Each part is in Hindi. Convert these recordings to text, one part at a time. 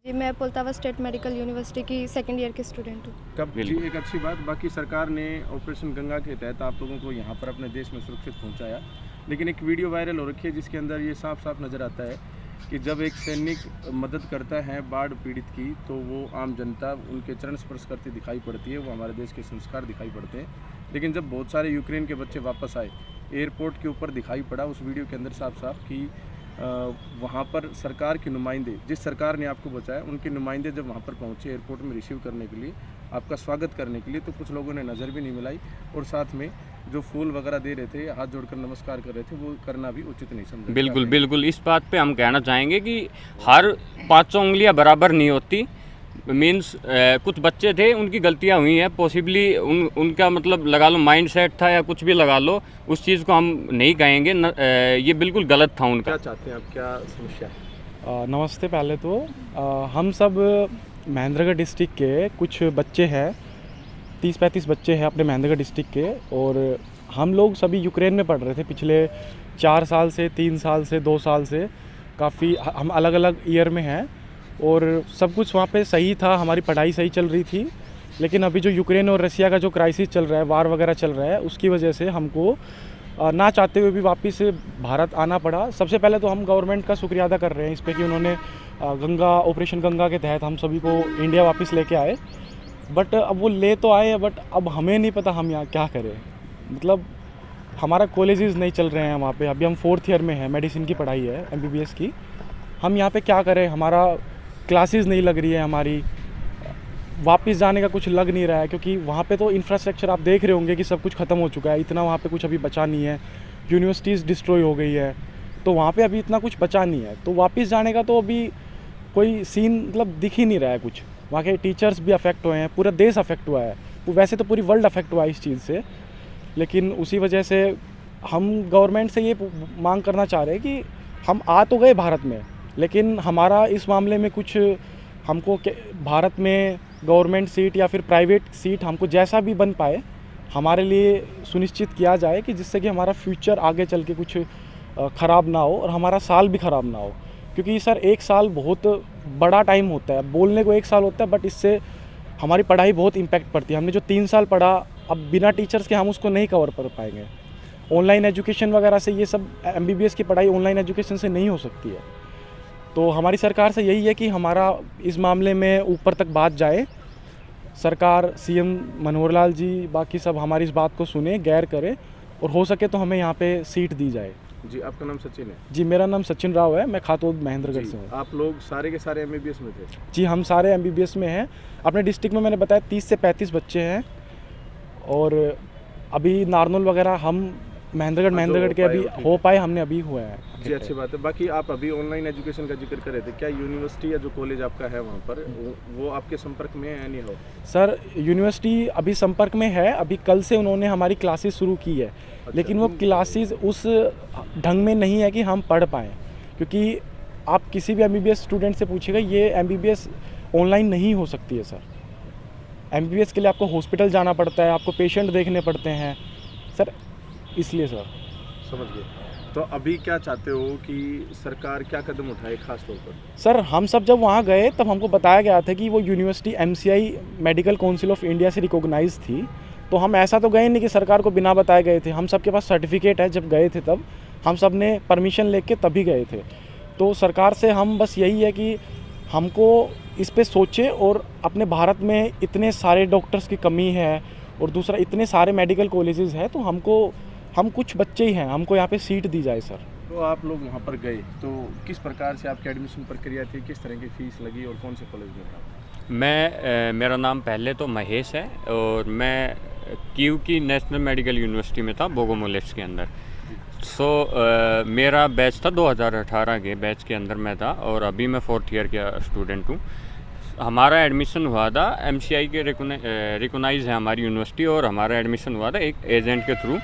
जी, मैं पोल्तावा स्टेट मेडिकल यूनिवर्सिटी की सेकंड ईयर की स्टूडेंट हूँ। कब जी एक अच्छी बात, बाकी सरकार ने ऑपरेशन गंगा के तहत आप लोगों को यहाँ पर अपने देश में सुरक्षित पहुँचाया, लेकिन एक वीडियो वायरल हो रखी है जिसके अंदर ये साफ साफ नज़र आता है कि जब एक सैनिक मदद करता है बाढ़ पीड़ित की, तो वो आम जनता उनके चरण स्पर्श करती दिखाई पड़ती है, वो हमारे देश के संस्कार दिखाई पड़ते हैं। लेकिन जब बहुत सारे यूक्रेन के बच्चे वापस आए, एयरपोर्ट के ऊपर दिखाई पड़ा उस वीडियो के अंदर साफ साफ कि वहाँ पर सरकार के नुमाइंदे, जिस सरकार ने आपको बचाया, उनके नुमाइंदे जब वहाँ पर पहुँचे एयरपोर्ट में रिसीव करने के लिए, आपका स्वागत करने के लिए, तो कुछ लोगों ने नज़र भी नहीं मिलाई और साथ में जो फूल वगैरह दे रहे थे, हाथ जोड़कर नमस्कार कर रहे थे, वो करना भी उचित नहीं समझा। बिल्कुल बिल्कुल, इस बात पे हम कहना चाहेंगे कि हर पाँचों उंगलियां बराबर नहीं होती। मीन्स कुछ बच्चे थे, उनकी गलतियां हुई हैं, पॉसिबली उनका मतलब लगा लो माइंड सेट था या कुछ भी लगा लो, उस चीज़ को हम नहीं कहेंगे ये बिल्कुल गलत था उनका। क्या चाहते हैं आप, क्या समस्या है? नमस्ते। पहले तो हम सब महेंद्रगढ़ डिस्ट्रिक्ट के कुछ बच्चे हैं, 30-35 बच्चे हैं अपने महेंद्रगढ़ डिस्ट्रिक्ट के, और हम लोग सभी यूक्रेन में पढ़ रहे थे पिछले 4 साल से, 3 साल से, 2 साल से। काफ़ी हम अलग अलग ईयर में हैं और सब कुछ वहाँ पे सही था, हमारी पढ़ाई सही चल रही थी। लेकिन अभी जो यूक्रेन और रसिया का जो क्राइसिस चल रहा है, वार वगैरह चल रहा है, उसकी वजह से हमको ना चाहते हुए भी वापस भारत आना पड़ा। सबसे पहले तो हम गवर्नमेंट का शुक्रिया अदा कर रहे हैं इस पे कि उन्होंने ऑपरेशन गंगा के तहत हम सभी को इंडिया वापस लेके आए। बट अब वो ले तो आए, बट अब हमें नहीं पता हम यहाँ क्या करें। मतलब हमारा कॉलेजेस नहीं चल रहे हैं वहाँ पे। अभी हम 4th ईयर में हैं, मेडिसिन की पढ़ाई है, MBBS की। हम यहाँ पे क्या करें, हमारा क्लासेस नहीं लग रही है, हमारी वापस जाने का कुछ लग नहीं रहा है, क्योंकि वहाँ पे तो इंफ्रास्ट्रक्चर आप देख रहे होंगे कि सब कुछ ख़त्म हो चुका है। इतना वहाँ पे कुछ अभी बचा नहीं है, यूनिवर्सिटीज़ डिस्ट्रॉय हो गई है, तो वहाँ पे अभी इतना कुछ बचा नहीं है। तो वापस जाने का तो अभी कोई सीन मतलब दिख ही नहीं रहा है कुछ। वहाँ के टीचर्स भी अफेक्ट हुए हैं, पूरा देश अफेक्ट हुआ है, वैसे तो पूरी वर्ल्ड अफेक्ट हुआ है इस चीज़ से। लेकिन उसी वजह से हम गवर्नमेंट से ये मांग करना चाह रहे हैं कि हम आ तो गए भारत में, लेकिन हमारा इस मामले में कुछ हमको भारत में गवर्नमेंट सीट या फिर प्राइवेट सीट हमको जैसा भी बन पाए हमारे लिए सुनिश्चित किया जाए, कि जिससे कि हमारा फ्यूचर आगे चल के कुछ ख़राब ना हो और हमारा साल भी ख़राब ना हो। क्योंकि सर 1 साल बहुत बड़ा टाइम होता है, बोलने को 1 साल होता है, बट इससे हमारी पढ़ाई बहुत इम्पैक्ट पड़ती है। हमने जो 3 साल पढ़ा, अब बिना टीचर्स के हम उसको नहीं कवर कर पाएंगे। ऑनलाइन एजुकेशन वगैरह से ये सब MBBS की पढ़ाई ऑनलाइन एजुकेशन से नहीं हो सकती है। तो हमारी सरकार से यही है कि हमारा इस मामले में ऊपर तक बात जाए, सरकार, CM मनोहर लाल जी, बाकी सब हमारी इस बात को सुने, गैर करे, और हो सके तो हमें यहाँ पे सीट दी जाए। जी, आपका नाम सचिन है? जी, मेरा नाम सचिन राव है, मैं खातोद महेंद्रगढ़ से हूँ। आप लोग सारे के सारे MBBS में थे? जी, हम सारे MBBS में हैं। अपने डिस्ट्रिक्ट में मैंने बताया 30 से 35 बच्चे हैं, और अभी नारनौल वगैरह हम महेंद्रगढ़ के अभी हो पाए, हमने अभी हुआ है। जी, अच्छी बात है। बाकी आप अभी ऑनलाइन एजुकेशन का जिक्र कर रहे थे, क्या यूनिवर्सिटी या जो कॉलेज आपका है वहाँ पर वो आपके संपर्क में है या नहीं? हो सर, यूनिवर्सिटी अभी संपर्क में है। अभी कल से उन्होंने हमारी क्लासेस शुरू की है। अच्छा, लेकिन वो क्लासेस उस ढंग में नहीं है कि हम पढ़ पाएँ, क्योंकि आप किसी भी MBBS स्टूडेंट से पूछिएगा, ये MBBS ऑनलाइन नहीं हो सकती है सर। MBBS के लिए आपको हॉस्पिटल जाना पड़ता है, आपको पेशेंट देखने पड़ते हैं सर, इसलिए सर। समझ गए। तो अभी क्या चाहते हो कि सरकार क्या कदम उठाए खास तौर पर? सर, हम सब जब वहाँ गए तब हमको बताया गया था कि वो university MCI medical council of India से रिकॉग्नाइज थी। तो हम ऐसा तो गए नहीं कि सरकार को बिना बताए गए थे, हम सबके पास सर्टिफिकेट है। जब गए थे तब हम सब ने परमिशन लेके तभी गए थे। तो सरकार से हम बस यही है कि हमको इस पे सोचे, और अपने भारत में इतने सारे डॉक्टर्स की कमी है, और दूसरा इतने सारे मेडिकल कॉलेजेस हैं, तो हम कुछ बच्चे ही हैं, हमको यहाँ पे सीट दी जाए सर। तो आप लोग वहाँ पर गए तो किस प्रकार से आपकी एडमिशन प्रक्रिया थी, किस तरह की फ़ीस लगी और कौन से कॉलेज में था? मेरा नाम पहले तो महेश है, और मैं कीव की नेशनल मेडिकल यूनिवर्सिटी में था, बोगोमोलेव्स्क के अंदर। मेरा बैच था 2018 के बैच के अंदर मैं था, और अभी मैं 4th ईयर का स्टूडेंट हूँ। हमारा एडमिशन हुआ था MCI के रिकॉग्नाइज है हमारी यूनिवर्सिटी, और हमारा एडमिशन हुआ था एक एजेंट के थ्रू,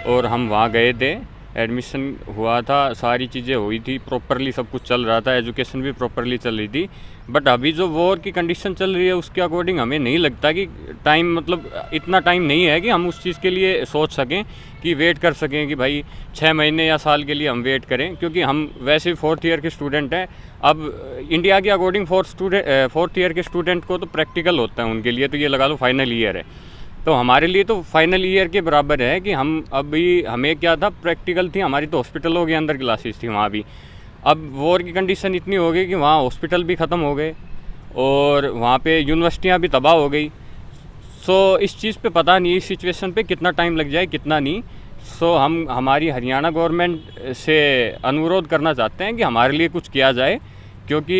और हम वहाँ गए थे, एडमिशन हुआ था, सारी चीज़ें हुई थी प्रॉपरली, सब कुछ चल रहा था, एजुकेशन भी प्रॉपरली चल रही थी। बट अभी जो वॉर की कंडीशन चल रही है उसके अकॉर्डिंग हमें नहीं लगता कि टाइम, मतलब इतना टाइम नहीं है कि हम उस चीज़ के लिए सोच सकें कि वेट कर सकें कि भाई 6 महीने या साल के लिए हम वेट करें, क्योंकि हम वैसे 4th ईयर के स्टूडेंट हैं। अब इंडिया के अकॉर्डिंग फोर्थ ईयर के स्टूडेंट को तो प्रैक्टिकल होता है, उनके लिए तो ये लगा लो फाइनल ईयर है, तो हमारे लिए तो फाइनल ईयर के बराबर है कि हम अभी हमें क्या था, प्रैक्टिकल थी हमारी, तो हॉस्पिटलों के अंदर क्लासेस थी वहाँ भी। अब वॉर की कंडीशन इतनी हो गई कि वहाँ हॉस्पिटल भी ख़त्म हो गए और वहाँ पे यूनिवर्सिटियाँ भी तबाह हो गई। सो इस चीज़ पे पता नहीं इस सिचुएशन पे कितना टाइम लग जाए कितना नहीं। सो हम हमारी हरियाणा गवर्नमेंट से अनुरोध करना चाहते हैं कि हमारे लिए कुछ किया जाए, क्योंकि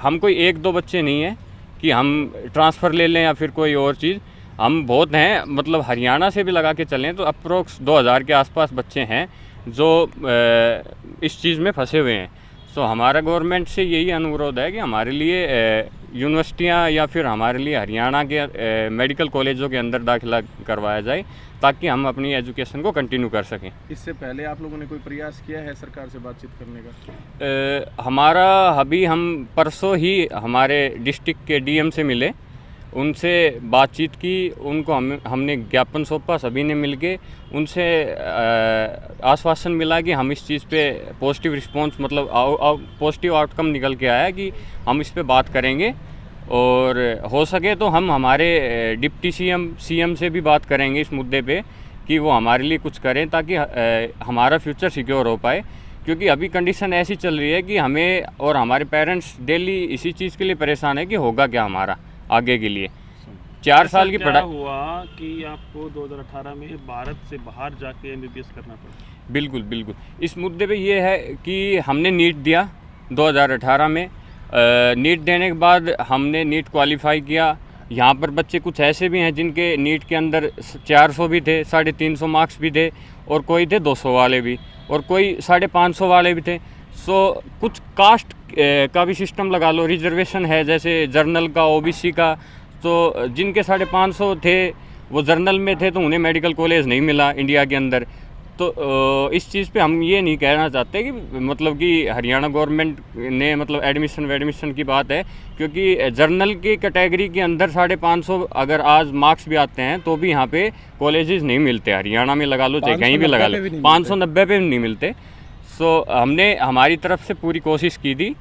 हम कोई एक दो बच्चे नहीं हैं कि हम ट्रांसफ़र ले लें या फिर कोई और चीज़, हम बहुत हैं, मतलब हरियाणा से भी लगा के चलें तो अप्रोक्स 2000 के आसपास बच्चे हैं जो इस चीज़ में फंसे हुए हैं। सो हमारा गवर्नमेंट से यही अनुरोध है कि हमारे लिए यूनिवर्सिटियाँ या फिर हमारे लिए हरियाणा के मेडिकल कॉलेजों के अंदर दाखिला करवाया जाए ताकि हम अपनी एजुकेशन को कंटिन्यू कर सकें। इससे पहले आप लोगों ने कोई प्रयास किया है सरकार से बातचीत करने का? हमारा अभी हम परसों ही हमारे डिस्ट्रिक्ट के डीएम से मिले, उनसे बातचीत की, उनको हमने ज्ञापन सौंपा, सभी ने मिलके उनसे आश्वासन मिला कि हम इस चीज़ पे पॉजिटिव रिस्पांस, मतलब पॉजिटिव आउटकम निकल के आया कि हम इस पे बात करेंगे और हो सके तो हम हमारे डिप्टी सीएम से भी बात करेंगे इस मुद्दे पे कि वो हमारे लिए कुछ करें ताकि हमारा फ्यूचर सिक्योर हो पाए। क्योंकि अभी कंडीशन ऐसी चल रही है कि हमें और हमारे पेरेंट्स डेली इसी चीज़ के लिए परेशान है कि होगा क्या हमारा आगे के लिए। 4 साल की पढ़ाई हुआ कि आपको 2018 में भारत से बाहर जाके एमबीबीएस करना पड़ा? बिल्कुल बिल्कुल, इस मुद्दे पे ये है कि हमने नीट दिया 2018 में। नीट देने के बाद हमने नीट क्वालिफाई किया। यहाँ पर बच्चे कुछ ऐसे भी हैं जिनके नीट के अंदर 400 भी थे, 350 मार्क्स भी थे, और कोई थे 200 वाले भी, और कोई 550 वाले भी थे। सो कुछ कास्ट का भी सिस्टम लगा लो, रिजर्वेशन है जैसे जर्नल का, ओबीसी का, तो जिनके 550 थे वो जर्नल में थे तो उन्हें मेडिकल कॉलेज नहीं मिला इंडिया के अंदर। तो इस चीज़ पे हम ये नहीं कहना चाहते कि मतलब कि हरियाणा गवर्नमेंट ने मतलब एडमिशन की बात है, क्योंकि जर्नल की कैटेगरी के अंदर 550 अगर आज मार्क्स भी आते हैं तो भी यहाँ पे कॉलेजेस नहीं मिलते, हरियाणा में लगा लो चाहे कहीं भी लगा लो, 590 पे भी नहीं मिलते। सो हमने हमारी तरफ से पूरी कोशिश की थी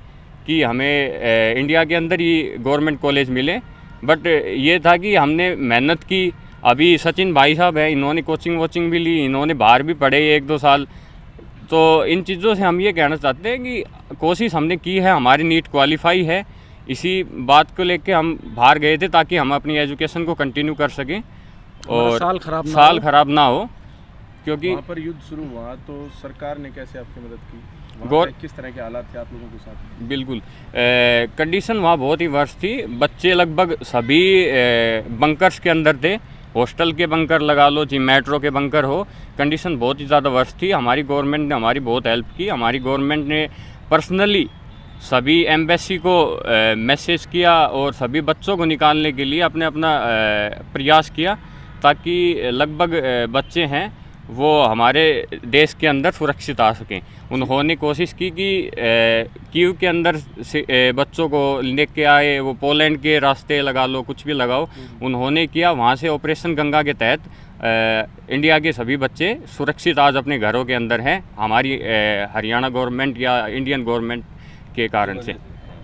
कि हमें इंडिया के अंदर ही गवर्नमेंट कॉलेज मिले, बट ये था कि हमने मेहनत की। अभी सचिन भाई साहब हैं, इन्होंने कोचिंग भी ली, इन्होंने बाहर भी पढ़े 1-2 साल। तो इन चीज़ों से हम ये कहना चाहते हैं कि कोशिश हमने की है, हमारी नीट क्वालिफाई है, इसी बात को लेके हम बाहर गए थे ताकि हम अपनी एजुकेशन को कंटिन्यू कर सकें और साल ख़राब ना हो। क्योंकि वहाँ पर युद्ध शुरू हुआ तो सरकार ने कैसे आपकी मदद की? वहाँ पे किस तरह के हालात थे आप लोगों के साथ? बिल्कुल, कंडीशन वहाँ बहुत ही वर्ष थी। बच्चे लगभग सभी बंकर्स के अंदर थे, हॉस्टल के बंकर लगा लो, चाहे मेट्रो के बंकर हो। कंडीशन बहुत ही ज़्यादा वर्ष थी। हमारी गवर्नमेंट ने हमारी बहुत हेल्प की। हमारी गवर्नमेंट ने पर्सनली सभी एम्बेसी को मैसेज किया और सभी बच्चों को निकालने के लिए अपना प्रयास किया ताकि लगभग बच्चे हैं वो हमारे देश के अंदर सुरक्षित आ सकें। उन्होंने कोशिश की कि कीव के अंदर से बच्चों को लेके आए, वो पोलैंड के रास्ते लगा लो, कुछ भी लगाओ, उन्होंने किया। वहाँ से ऑपरेशन गंगा के तहत इंडिया के सभी बच्चे सुरक्षित आज अपने घरों के अंदर हैं, हमारी हरियाणा गवर्नमेंट या इंडियन गवर्नमेंट के कारण से।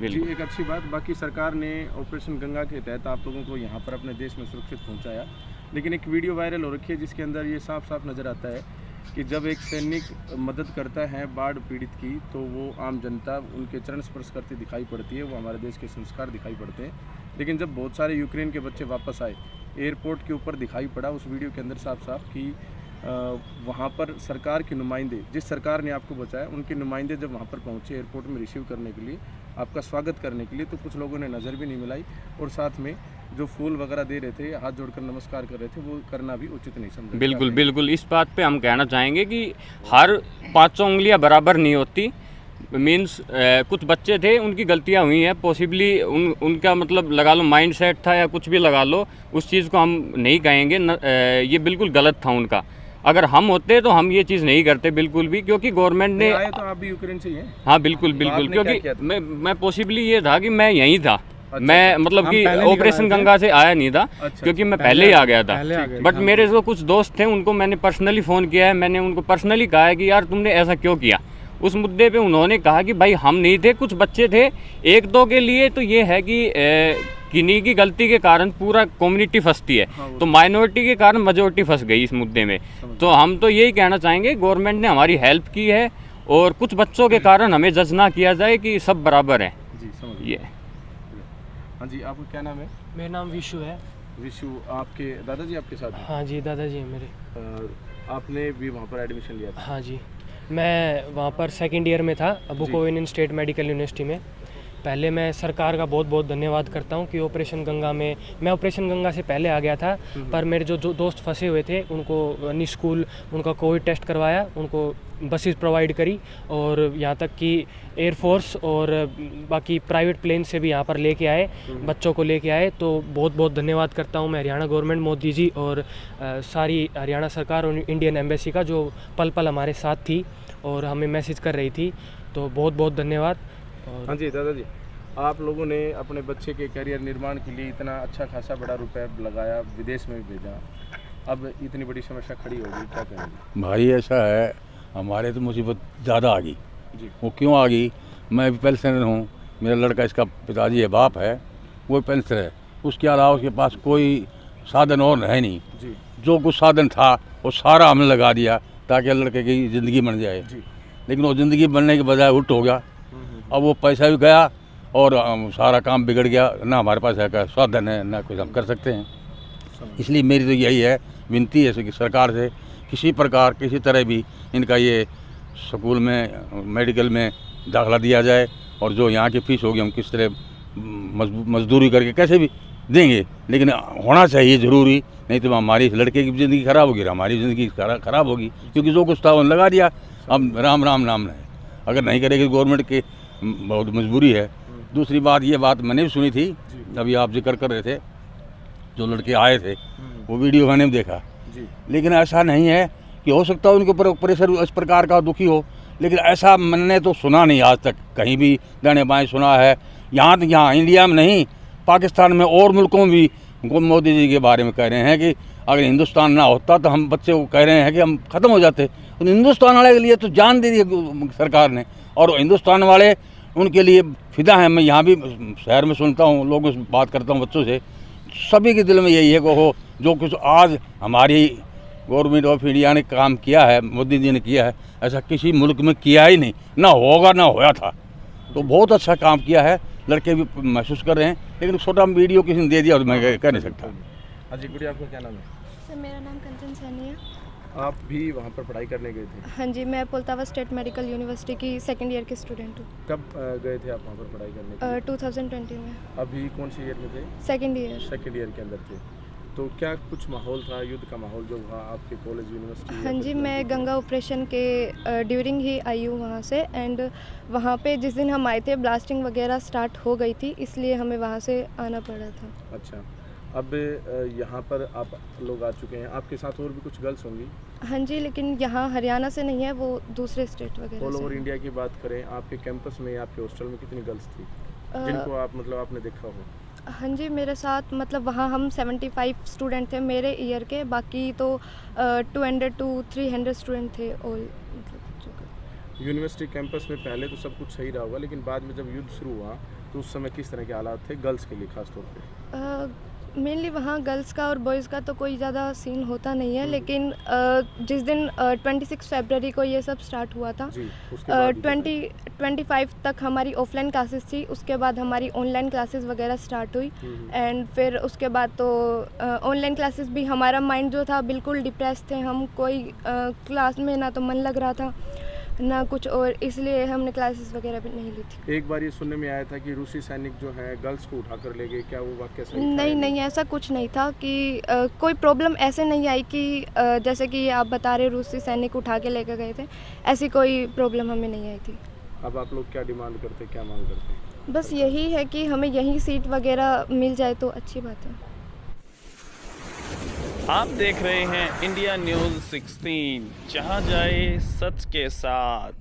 जी, एक अच्छी बात। बाकी सरकार ने ऑपरेशन गंगा के तहत आप लोगों को यहाँ पर अपने देश में सुरक्षित पहुँचाया, लेकिन एक वीडियो वायरल हो रखी है जिसके अंदर ये साफ साफ नज़र आता है कि जब एक सैनिक मदद करता है बाढ़ पीड़ित की तो वो आम जनता उनके चरण स्पर्श करती दिखाई पड़ती है, वो हमारे देश के संस्कार दिखाई पड़ते हैं। लेकिन जब बहुत सारे यूक्रेन के बच्चे वापस आए, एयरपोर्ट के ऊपर दिखाई पड़ा उस वीडियो के अंदर साफ साफ कि वहाँ पर सरकार के नुमाइंदे, जिस सरकार ने आपको बचाया, उनके नुमाइंदे जब वहाँ पर पहुँचे एयरपोर्ट में रिसीव करने के लिए, आपका स्वागत करने के लिए, तो कुछ लोगों ने नज़र भी नहीं मिलाई और साथ में जो फूल वगैरह दे रहे थे, हाथ जोड़कर नमस्कार कर रहे थे, वो करना भी उचित नहीं समझा। बिल्कुल बिल्कुल, इस बात पे हम कहना चाहेंगे कि हर 5 उंगलियां बराबर नहीं होती। मीन्स कुछ बच्चे थे, उनकी गलतियां हुई हैं, पॉसिबली उनका मतलब लगा लो माइंड सेट था या कुछ भी लगा लो, उस चीज़ को हम नहीं कहेंगे ये बिल्कुल गलत था उनका। अगर हम होते तो हम ये चीज़ नहीं करते बिल्कुल भी, क्योंकि गवर्नमेंट ने आए तो आप भी यूक्रेन से ही हैं? हाँ बिल्कुल बिल्कुल, क्योंकि मैं पॉसिबली ये था कि मैं यहीं था। अच्छा, मैं मतलब कि ऑपरेशन गंगा से आया नहीं था। अच्छा, क्योंकि मैं पहले ही आ गया था। बट मेरे जो कुछ दोस्त थे उनको मैंने पर्सनली फ़ोन किया है, मैंने उनको पर्सनली कहा है कि यार तुमने ऐसा क्यों किया। उस मुद्दे पे उन्होंने कहा कि भाई हम नहीं थे, कुछ बच्चे थे, एक दो के लिए तो ये है कि किन्हीं की गलती के कारण पूरा कम्युनिटी फंसती है, तो माइनॉरिटी के कारण मेजॉरिटी फंस गई इस मुद्दे में। तो हम तो यही कहना चाहेंगे गवर्नमेंट ने हमारी हेल्प की है और कुछ बच्चों के कारण हमें जज ना किया जाए कि सब बराबर हैं। जी समझ ये हाँ जी, आपका क्या नाम है? मेरा नाम विशु है। विशु, आपके दादाजी आपके साथ हैं? हाँ जी, दादाजी हैं मेरे। आपने भी वहाँ पर एडमिशन लिया था? हाँ जी, मैं वहाँ पर सेकंड ईयर में था बुकोविन स्टेट मेडिकल यूनिवर्सिटी में। पहले मैं सरकार का बहुत बहुत धन्यवाद करता हूँ कि ऑपरेशन गंगा में, मैं ऑपरेशन गंगा से पहले आ गया था, पर मेरे जो दोस्त फंसे हुए थे उनको निःशुल्क उनका कोविड टेस्ट करवाया, उनको बसेस प्रोवाइड करी और यहाँ तक कि एयरफोर्स और बाकी प्राइवेट प्लेन से भी यहाँ पर लेके आए, बच्चों को लेके आए। तो बहुत बहुत धन्यवाद करता हूँ मैं हरियाणा गवर्नमेंट, मोदी जी और सारी हरियाणा सरकार और इंडियन एम्बेसी का, जो पल पल हमारे साथ थी और हमें मैसेज कर रही थी। तो बहुत बहुत धन्यवाद। हाँ जी दादाजी, आप लोगों ने अपने बच्चे के करियर निर्माण के लिए इतना अच्छा खासा बड़ा रुपए लगाया, विदेश में भी भेजा, अब इतनी बड़ी समस्या खड़ी हो गई, क्या करेंगे? भाई ऐसा है, हमारे तो मुसीबत ज़्यादा आ गई जी। वो क्यों आ गई? मैं भी पेंशनर हूँ, मेरा लड़का, इसका पिताजी है, बाप है, वो पेंशनर है, उसके अलावा उसके पास कोई साधन और है नहीं जी। जो कुछ साधन था वो सारा हमने लगा दिया ताकि लड़के की ज़िंदगी बन जाए जी। लेकिन वो ज़िंदगी बनने के बजाय उल्ट हो गया। अब वो पैसा भी गया और सारा काम बिगड़ गया, ना हमारे पास है साधन है, ना कुछ हम कर सकते हैं। इसलिए मेरी तो यही है विनती है कि सरकार से किसी प्रकार किसी तरह भी इनका ये स्कूल में मेडिकल में दाखिला दिया जाए और जो यहाँ की फ़ीस होगी हम किस तरह मजदूरी करके कैसे भी देंगे, लेकिन होना चाहिए ज़रूरी, नहीं तो हमारी इस लड़के की ज़िंदगी ख़राब होगी, हमारी ज़िंदगी ख़राब होगी, क्योंकि जो कुछ था उन्होंने लगा दिया। अब राम राम नाम है, अगर नहीं करेगी गवर्नमेंट की बहुत मजबूरी है। दूसरी बात, ये बात मैंने भी सुनी थी, अभी आप जिक्र कर रहे थे, जो लड़के आए थे वो वीडियो मैंने भी देखा, लेकिन ऐसा नहीं है कि हो सकता है उनके ऊपर प्रेशर इस प्रकार का दुखी हो, लेकिन ऐसा मैंने तो सुना नहीं आज तक, कहीं भी दाने बाएँ सुना है। यहाँ इंडिया में नहीं, पाकिस्तान में और मुल्कों में भी मोदी जी के बारे में कह रहे हैं कि अगर हिंदुस्तान ना होता तो हम बच्चे को कह रहे हैं कि हम ख़त्म हो जाते। तो हिंदुस्तान वाले के लिए तो जान दे दी सरकार ने, और हिंदुस्तान वाले उनके लिए फिदा हैं। मैं यहाँ भी शहर में सुनता हूँ, लोगों से बात करता हूँ, बच्चों से, सभी के दिल में यही है कि हो जो कुछ आज हमारी गवर्नमेंट ऑफ इंडिया ने काम किया है, मोदी जी ने किया है, ऐसा किसी मुल्क में किया ही नहीं, ना होगा ना होया था। तो बहुत अच्छा काम किया है, लड़के भी महसूस कर रहे हैं, लेकिन छोटा वीडियो किसी ने दे दिया तो मैं कह नहीं सकता। अजी गुड़िया, आपका क्या नाम है? सर मेरा नाम कंचन सैनी है। आप भी वहाँ पर पढ़ाई करने गए थे? हाँ जी, मैं पोल्तावा स्टेट मेडिकल यूनिवर्सिटी की सेकंड ईयर की स्टूडेंट हूँ। कब गए थे आप वहाँ पर पढ़ाई करने के लिए? 2020 में। अभी कौन से ईयर में थे? Second year. सेकंड ईयर के अंदर थे। तो क्या कुछ माहौल था, युद्ध का माहौल जो वहाँ आपके कॉलेज यूनिवर्सिटी? हाँ जी, मैं गंगा ऑपरेशन के ड्यूरिंग ही आई हूँ वहाँ से, एंड वहाँ पे जिस दिन हम आए थे ब्लास्टिंग वगैरह स्टार्ट हो गई थी, इसलिए हमें वहाँ से आना पड़ा था। अच्छा, अब यहाँ पर आप लोग आ चुके हैं, आपके साथ और भी कुछ गर्ल्स होंगी? हाँ जी, लेकिन यहाँ हरियाणा से नहीं है, वो दूसरे स्टेट वगैरह ऑल ओवर से। इंडिया की बात करें, आपके कैंपस में, आपके हॉस्टल में कितनी गर्ल्स थी जिनको आप आपने देखा हो? हाँ जी, मेरे साथ मतलब वहाँ हम 75 स्टूडेंट थे मेरे ईयर के, बाकी तो 200 to 300 स्टूडेंट थे ऑल। यूनिवर्सिटी कैंपस में पहले तो सब कुछ सही रहा होगा, लेकिन बाद में जब युद्ध शुरू हुआ तो उस समय किस तरह के हालात थे गर्ल्स के लिए खास तौर पे? मेनली वहाँ गर्ल्स का और बॉयज़ का तो कोई ज़्यादा सीन होता नहीं है, लेकिन जिस दिन 26 फरवरी को ये सब स्टार्ट हुआ था, जी, उसके बाद 25 तक हमारी ऑफलाइन क्लासेस थी, उसके बाद हमारी ऑनलाइन क्लासेस वगैरह स्टार्ट हुई, एंड फिर उसके बाद तो ऑनलाइन क्लासेस भी हमारा माइंड जो था बिल्कुल डिप्रेस थे हम, कोई क्लास में ना तो मन लग रहा था ना कुछ, और इसलिए हमने क्लासेस वगैरह भी नहीं ली थी। एक बार ये सुनने में आया था कि रूसी सैनिक जो है गर्ल्स को उठाकर ले गए, क्या वो वाकया सही था? नहीं, ऐसा कुछ नहीं था कि कोई प्रॉब्लम ऐसे नहीं आई कि जैसे कि आप बता रहे रूसी सैनिक उठा के लेकर गए थे, ऐसी कोई प्रॉब्लम हमें नहीं आई थी। अब आप लोग क्या डिमांड करते, क्या मांग करते हैं? बस यही है कि हमें यहीं सीट वगैरह मिल जाए तो अच्छी बात है। आप देख रहे हैं इंडिया न्यूज़ 16, जहां जाए सच के साथ।